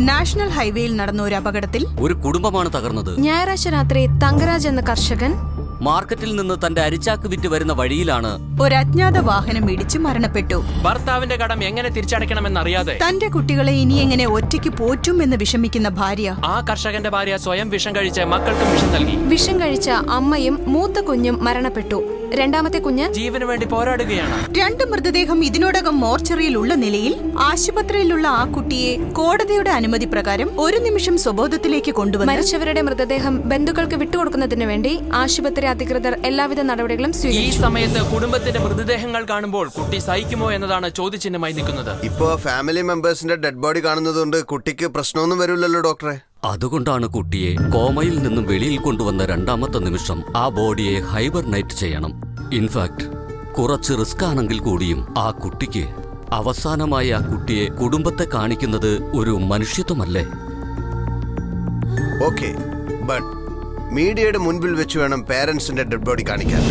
National ഹൈവേയിൽ നടന്ന ഒരു അപകടത്തിൽ ഒരു കുടുംബമാണ് തകർന്നത്. ഞായറാഴ്ച രാത്രി തങ്കരാജ് എന്ന കർഷകൻ മാർക്കറ്റിൽ നിന്ന് തന്റെ അരിച്ചാക്ക് വിറ്റ് വരുന്ന വഴിയിലാണ് ഒരു അജ്ഞാത വാഹനം ഇടിച്ച് മരണപ്പെട്ടു. ഭർത്താവിന്റെ കടം എങ്ങനെ തിരിച്ചടയ്ക്കണമെന്നറിയാതെ തന്റെ കുട്ടികളെ ഇനി എങ്ങനെ ഒറ്റയ്ക്ക് പോറ്റും എന്ന് വിഷമിക്കുന്ന ഭാര്യ. ആ കർഷകന്റെ ഭാര്യ സ്വയം വിഷം കഴിച്ച് മക്കൾക്കും വിഷം നൽകി. വിഷം കഴിച്ച അമ്മയും മൂത്ത കുഞ്ഞും മരണപ്പെട്ടു. രണ്ടാമത്തെ കുഞ്ഞ് ജീവന് വേണ്ടി പോരാടുകയാണ്. 2 മൃതദേഹം ഇതിനോടകം മോർച്ചറിയിൽ ഉള്ള നിലയിൽ ആശുപത്രിയിലുള്ള ആ കുട്ടിയെ കോടതിയുടെ അനുമതി പ്രകാരം ഒരു നിമിഷം സ്വബോധത്തിലേക്ക് കൊണ്ടുവന്നു. മരിച്ചവരുടെ മൃതദേഹം ബന്ധുക്കൾക്ക് വിട്ടുകൊടുക്കുന്നതിന് വേണ്ടി ആശുപത്രി അധികൃതർ എല്ലാവിധ നടപടികളും ഈ സ്വീകരിച്ചു. സമയത്ത് കുടുംബത്തിന്റെ മൃതദേഹങ്ങൾ കാണുമ്പോൾ കുട്ടി സഹിക്കുമോ എന്നതാണ് ചോദ്യചിഹ്നമായി നിൽക്കുന്നത്. ഇപ്പോ ഫാമിലി മെമ്പേഴ്സിന്റെ ഡെഡ് ബോഡി കാണുന്നതുകൊണ്ട് കുട്ടിക്ക് പ്രശ്നമൊന്നും വരില്ലല്ലോ ഡോക്ടറെ. അതുകൊണ്ടാണ് കുട്ടിയെ കോമയിൽ നിന്നും വെളിയിൽ കൊണ്ടുവന്ന രണ്ടാമത്തെ നിമിഷം ആ ബോഡിയെ ഹൈബർനൈറ്റ് ചെയ്യണം. ഇൻഫാക്ട് കുറച്ച് റിസ്ക് ആണെങ്കിൽ കൂടിയും ആ കുട്ടിക്ക് അവസാനമായി ആ കുട്ടിയെ കുടുംബത്തെ കാണിക്കുന്നത് ഒരു മനുഷ്യത്വമല്ലേ? ഓക്കെ, ബട്ട് മീഡിയയുടെ മുൻപിൽ വെച്ച് വേണം പേരൻസിന്റെ ഡെഡ് ബോഡി കാണിക്കാൻ.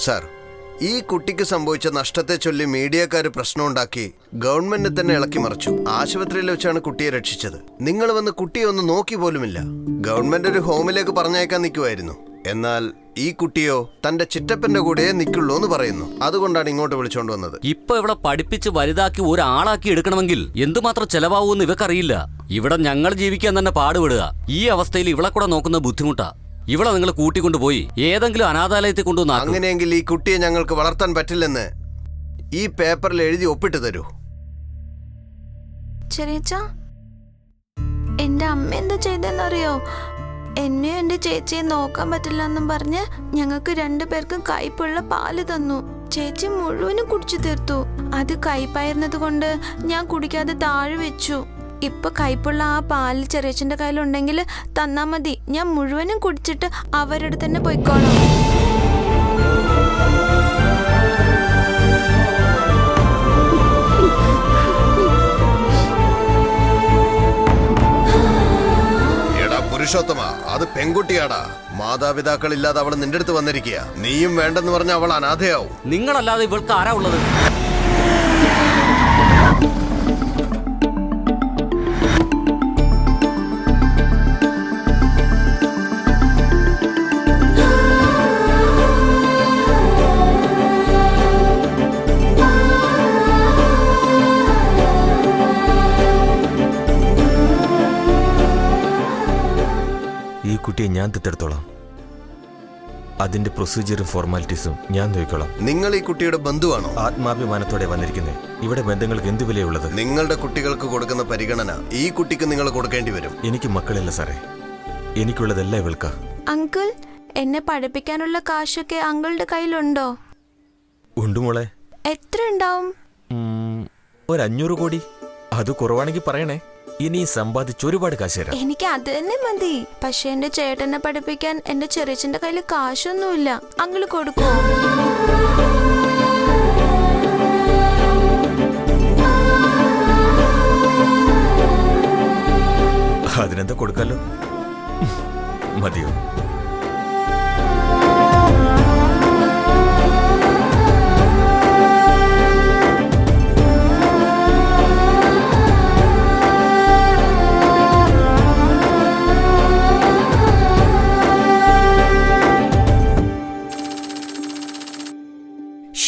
സർ, ഈ കുട്ടിക്ക് സംഭവിച്ച നഷ്ടത്തെ ചൊല്ലി മീഡിയക്കാര് പ്രശ്നമുണ്ടാക്കി ഗവൺമെന്റിനെ തന്നെ ഇളക്കി മറിച്ചു. ആശുപത്രിയിൽ വെച്ചാണ് കുട്ടിയെ രക്ഷിച്ചത്. നിങ്ങൾ വന്ന് കുട്ടിയെ ഒന്ന് നോക്കി പോലുമില്ല. ഗവൺമെന്റ് ഒരു ഹോമിലേക്ക് പറഞ്ഞയക്കാൻ നിൽക്കുമായിരുന്നു. എന്നാൽ ഈ കുട്ടിയോ തന്റെ ചിറ്റപ്പന്റെ കൂടെ നിൽക്കുള്ളൂ എന്ന് പറയുന്നു. അതുകൊണ്ടാണ് ഇങ്ങോട്ട് വിളിച്ചോണ്ട് വന്നത്. ഇപ്പൊ ഇവിടെ പഠിപ്പിച്ച് വലുതാക്കി ഒരാളാക്കി എടുക്കണമെങ്കിൽ എന്തുമാത്രം ചെലവാകുമെന്ന് ഇവക്കറിയില്ല. ഇവിടെ ഞങ്ങൾ ജീവിക്കാൻ തന്നെ പാടുപെടുക. ഈ അവസ്ഥയിൽ ഇവളെ കൂടെ നോക്കുന്ന ബുദ്ധിമുട്ടാ. ഇവിടെ നിങ്ങൾ കൂട്ടിക്കൊണ്ടുപോയി ഏതെങ്കിലും അനാഥാലയത്തിൽ കൊണ്ടുവന്ന. അങ്ങനെയെങ്കിൽ ഈ കുട്ടിയെ ഞങ്ങൾക്ക് വളർത്താൻ പറ്റില്ലെന്ന് ഈ പേപ്പറിൽ എഴുതി ഒപ്പിട്ട് തരൂ. ചെറിയച്ചാ, എന്റെ അമ്മ എന്താ ചെയ്തെന്നറിയോ? എന്നെയും എന്റെ ചേച്ചിയെ നോക്കാൻ പറ്റില്ല എന്നും പറഞ്ഞ് ഞങ്ങൾക്ക് 2 പേർക്കും കയ്പുള്ള പാല് തന്നു. ചേച്ചി മുഴുവനും കുടിച്ചു തീർത്തു. അത് കയ്പായിരുന്നത് കൊണ്ട് ഞാൻ കുടിക്കാതെ താഴെ വെച്ചു. ഇപ്പൊ കയ്പുള്ള ആ പാല് ചെറിയച്ഛന്റെ കയ്യിലുണ്ടെങ്കിൽ തന്നാ മതി. ഞാൻ മുഴുവനും കുടിച്ചിട്ട് അവരുടെ തന്നെ പോയിക്കോളാം. പുരുഷോത്തമ, അത് പെൺകുട്ടിയാടാ. മാതാപിതാക്കളില്ലാതെ അവൾ നിന്റെ അടുത്ത് വന്നിരിക്കുക. നീയും വേണ്ടെന്ന് പറഞ്ഞ അവൾ അനാഥയാവും. നിങ്ങളല്ലാതെ ഇവൾക്ക് ആരാ ഉള്ളത്? ഞാൻ ദത്തെടുത്തോളാം. അതിന്റെ പ്രൊസീജിയറും ഫോർമാലിറ്റീസും ഞാൻ നോക്കിക്കോളാം. നിങ്ങൾ ഈ കുട്ടിയുടെ ബന്ധുവാണോ? ആത്മാഭിമാനത്തോടെ വന്നിരിക്കുന്നത്. ഇവിടെ ബന്ധങ്ങൾക്ക് എന്ത് വിലയുള്ളത്? നിങ്ങളുടെ കുട്ടികൾക്ക് കൊടുക്കുന്ന പരിഗണന ഈ കുട്ടിക്ക് നിങ്ങൾ കൊടുക്കേണ്ടി വരും. എനിക്ക് മക്കളില്ല സാറേ. എനിക്കുള്ളതെല്ലാം ഇവൾക്കാ. അങ്കിൾ, എന്നെ പഠിപ്പിക്കാനുള്ള കാശൊക്കെ അങ്കിളുടെ കയ്യിലുണ്ടോ? ഉണ്ട് മോളെ. എത്ര ഉണ്ടാവും? ഒരു 500 കോടി. അത് കുറവാണെങ്കിൽ പറയണേ. ഇനി സമ്പാദിച്ച് ഒരുപാട് കാശ് തരാം. എനിക്ക് അത് തന്നെ മതി. പക്ഷെ എന്റെ ചേട്ടനെ പഠിപ്പിക്കാൻ എന്റെ ചെറിയച്ഛന്റെ കയ്യിൽ കാശൊന്നുമില്ല. അങ്കിള് കൊടുക്കോ? അതിനെന്താ കൊടുക്കാലോ? മതിയോ?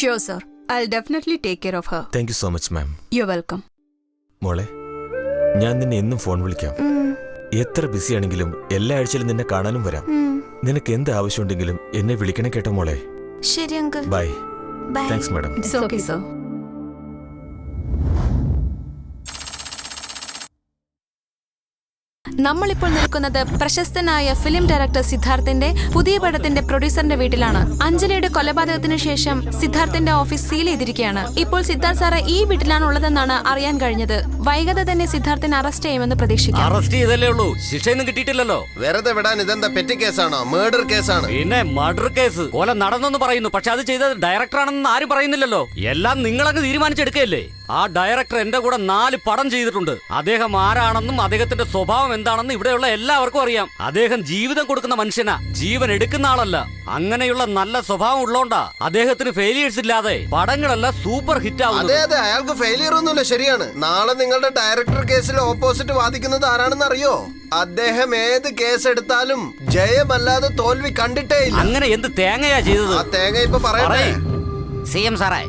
Sure, sir. I'll definitely take care of her. Thank you so much ma'am. You're welcome. മോളെ, ഞാൻ നിന്നെ എന്നും ഫോൺ വിളിക്കാം. എത്ര ബിസി ആണെങ്കിലും എല്ലാ ആഴ്ചയിലും നിന്നെ കാണാനും വരാം. നിനക്ക് എന്ത് ആവശ്യമുണ്ടെങ്കിലും എന്നെ വിളിക്കണേ കേട്ടോ മോളെ. ശരി uncle. Bye. Bye. Thanks madam. It's okay, sir. നമ്മളിപ്പോൾ നിൽക്കുന്നത് പ്രശസ്തനായ ഫിലിം ഡയറക്ടർ സിദ്ധാർത്ഥിന്റെ പുതിയ പടത്തിന്റെ പ്രൊഡ്യൂസറിന്റെ വീട്ടിലാണ്. അഞ്ജലിയുടെ കൊലപാതകത്തിന് ശേഷം സിദ്ധാർത്ഥിന്റെ ഓഫീസ് സീൽ ചെയ്തിരിക്കുകയാണ്. ഇപ്പോൾ സിദ്ധാർത്ഥ് സാറ് ഈ വീട്ടിലാണ് ഉള്ളതെന്നാണ് അറിയാൻ കഴിഞ്ഞത്. വൈകാതെ തന്നെ സിദ്ധാർത്ഥിനെ അറസ്റ്റ് ചെയ്യുമെന്ന് പ്രതീക്ഷിക്കാം. അറസ്റ്റ് ചെയ്തല്ലേ ഉള്ളൂ, ശിക്ഷയൊന്നും കിട്ടിയിട്ടില്ലല്ലോ. വെറുതെ വിടാൻ ഇതെന്താ പെറ്റി കേസാണോ? മർഡർ കേസാണ്. പിന്നെ മർഡർ കേസ്. കൊല നടന്നെന്ന് പറയുന്നു, പക്ഷെ അത് ചെയ്തത് ഡയറക്ടറാണെന്ന് ആരും പറയുന്നില്ലല്ലോ. എല്ലാം നിങ്ങളങ്ങ് തീരുമാനിച്ചെടുക്കല്ലേ. ആ ഡയറക്ടർ എന്റെ കൂടെ 4 പടം ചെയ്തിട്ടുണ്ട്. അദ്ദേഹം ആരാണെന്നും അദ്ദേഹത്തിന്റെ സ്വഭാവം എന്താണെന്നും ഇവിടെയുള്ള എല്ലാവർക്കും അറിയാം. അദ്ദേഹം ജീവിതം കൊടുക്കുന്ന മനുഷ്യനാ, ജീവൻ എടുക്കുന്ന ആളല്ല. അങ്ങനെയുള്ള നല്ല സ്വഭാവം ഉള്ളോണ്ടാ അദ്ദേഹത്തിന് ഫെയിലിയേഴ്സ് ഇല്ലാതെ പടങ്ങളെല്ലാം സൂപ്പർ ഹിറ്റ് ആവുന്നത്. അതെ അതെ, അയാൾക്ക് ഫെയിലിയർ ഒന്നുമില്ല. ശരിയാണ്. നാളെ നിങ്ങളുടെ ഡയറക്ടർ കേസിൽ ഓപ്പോസിറ്റ് വാദിക്കുന്നത് ആരാണെന്ന് അറിയോ? അദ്ദേഹം ഏത് കേസ് എടുത്താലും ജയമല്ലാതെ തോൽവി കണ്ടിട്ടേ ഇല്ല. അങ്ങനെ എന്ത് തേങ്ങയാ ചെയ്തത്? ആ തേങ്ങ ഇപ്പൊ പറയണേ. CM സാറേ,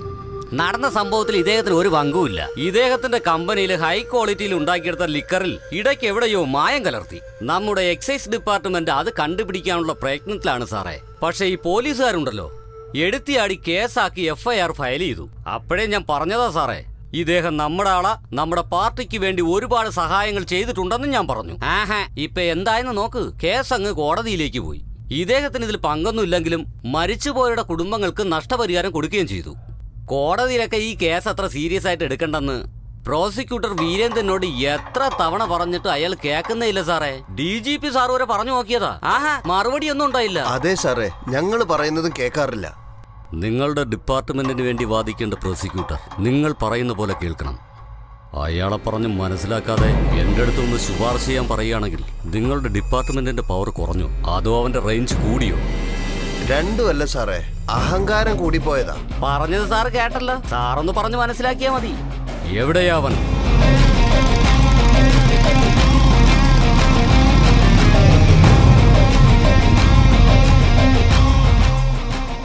നടന്ന സംഭവത്തിൽ ഇദ്ദേഹത്തിന് ഒരു പങ്കുമില്ല. ഇദ്ദേഹത്തിന്റെ കമ്പനിയിൽ ഹൈ ക്വാളിറ്റിയിൽ ഉണ്ടാക്കിയെടുത്ത ലിക്കറിൽ ഇടയ്ക്ക് എവിടെയോ മായം കലർത്തി. നമ്മുടെ എക്സൈസ് ഡിപ്പാർട്ട്മെന്റ് അത് കണ്ടുപിടിക്കാനുള്ള പ്രയത്നത്തിലാണ് സാറേ. പക്ഷെ ഈ പോലീസുകാരുണ്ടല്ലോ, എടുത്തിയാടി കേസാക്കി FIR ഫയൽ ചെയ്തു. അപ്പോഴേ ഞാൻ പറഞ്ഞതാ സാറേ, ഇദ്ദേഹം നമ്മുടെ ആളാ, നമ്മുടെ പാർട്ടിക്ക് വേണ്ടി ഒരുപാട് സഹായങ്ങൾ ചെയ്തിട്ടുണ്ടെന്ന് ഞാൻ പറഞ്ഞു. ഇപ്പൊ എന്തായെന്ന് നോക്ക്, കേസ് അങ്ങ് കോടതിയിലേക്ക് പോയി. ഇദ്ദേഹത്തിന് ഇതിൽ പങ്കൊന്നുമില്ലെങ്കിലും മരിച്ചുപോയവരുടെ കുടുംബങ്ങൾക്ക് നഷ്ടപരിഹാരം കൊടുക്കുകയും ചെയ്തു. കോടതിയിലൊക്കെ ഈ കേസ് അത്ര സീരിയസ് ആയിട്ട് എടുക്കണ്ടെന്ന് പ്രോസിക്യൂട്ടർ വീരേന്ദ്രനോട് എത്ര തവണ പറഞ്ഞിട്ട് അയാൾ കേൾക്കുന്നേ ഇല്ല സാറേ. DGP സാർ വരെ പറഞ്ഞു നോക്കിയതാ. മറുപടി ഒന്നും ഉണ്ടായില്ല. അതെ സാറേ, ഞങ്ങൾ പറയുന്നതും കേൾക്കാറില്ല. നിങ്ങളുടെ ഡിപ്പാർട്ട്മെന്റിന് വേണ്ടി വാദിക്കേണ്ട പ്രോസിക്യൂട്ടർ നിങ്ങൾ പറയുന്ന പോലെ കേൾക്കണം. അയാളെ പറഞ്ഞ് മനസ്സിലാക്കാതെ എന്റെ അടുത്ത് ഒന്ന് ശുപാർശ ചെയ്യാൻ പറയുകയാണെങ്കിൽ നിങ്ങളുടെ ഡിപ്പാർട്ട്മെന്റിന്റെ പവർ കുറഞ്ഞു, അതോ അവന്റെ റേഞ്ച് കൂടിയോ? രണ്ടുമല്ല സാറേ, അഹങ്കാരം കൂടിപ്പോയതാ. പറഞ്ഞത് സാർ കേട്ടല്ലോ. സാറൊന്ന് പറഞ്ഞു മനസ്സിലാക്കിയാ മതി. എവിടെയാ അവൻ?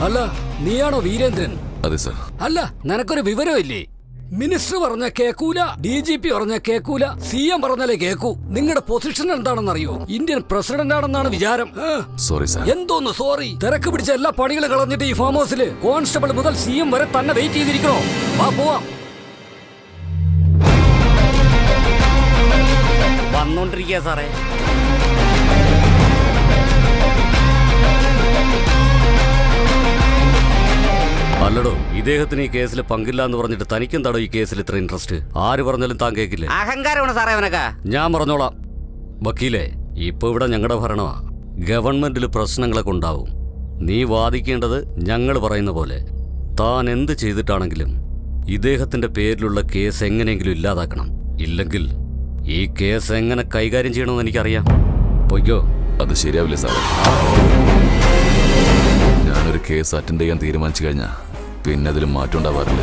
അല്ല, നീയാണോ വീരേന്ദ്രൻ? അതെ സർ. അല്ല, നിനക്കൊരു വിവരമില്ലേ? മിനിസ്റ്റർ പറഞ്ഞ കേക്കൂല, DGP പറഞ്ഞ കേക്കൂല, CM പറഞ്ഞാലേ കേക്കൂ. നിങ്ങളുടെ പൊസിഷൻ എന്താണെന്നറിയോ? ഇന്ത്യൻ പ്രസിഡന്റ് ആണെന്നാണ് വിചാരം. Sorry sir. എന്തോന്ന് സോറി? തിരക്ക് പിടിച്ച എല്ലാ പണികളും കളഞ്ഞിട്ട് ഈ ഫാം ഹൗസില് കോൺസ്റ്റബിൾ മുതൽ CM വരെ തന്നെ വെയിറ്റ് ചെയ്തിരിക്കണോ? വാ പോവാം. വന്നോണ്ടിരിക്കുക സാറേ. അല്ലടോ, ഇദ്ദേഹത്തിന് ഈ കേസിൽ പങ്കില്ല എന്ന് പറഞ്ഞിട്ട് തനിക്കെന്താടോ ഈ കേസിൽ ഇത്ര ഇൻട്രസ്റ്റ്? ആര് പറഞ്ഞാലും താൻ കേൾക്കില്ലേ? അഹങ്കാരമാണ് സാറേ അവനൊക്കെ. ഞാൻ പറഞ്ഞോളാം. വക്കീലേ, ഇപ്പൊ ഇവിടെ ഞങ്ങളുടെ ഭരണമാ. ഗവൺമെന്റിൽ പ്രശ്നങ്ങളൊക്കെ ഉണ്ടാവും. നീ വാദിക്കേണ്ടത് ഞങ്ങൾ പറയുന്ന പോലെ. താൻ എന്ത് ചെയ്തിട്ടാണെങ്കിലും ഇദ്ദേഹത്തിന്റെ പേരിലുള്ള കേസ് എങ്ങനെയെങ്കിലും ഇല്ലാതാക്കണം. ഇല്ലെങ്കിൽ ഈ കേസ് എങ്ങനെ കൈകാര്യം ചെയ്യണമെന്ന് എനിക്കറിയാം. പൊയ്ക്കോ. അത് ശരിയാവില്ല സാറേ. ഞാനൊരു കേസ് അറ്റൻഡ് ചെയ്യാൻ തീരുമാനിച്ചു കഴിഞ്ഞാൽ പിന്നെ അതിൽ മാറ്റം ഉണ്ടാവാറില്ല.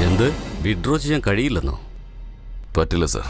എന്ത് വിഡ്രോ ചെയ്യാൻ കഴിയില്ലെന്നോ? പറ്റില്ല സാർ.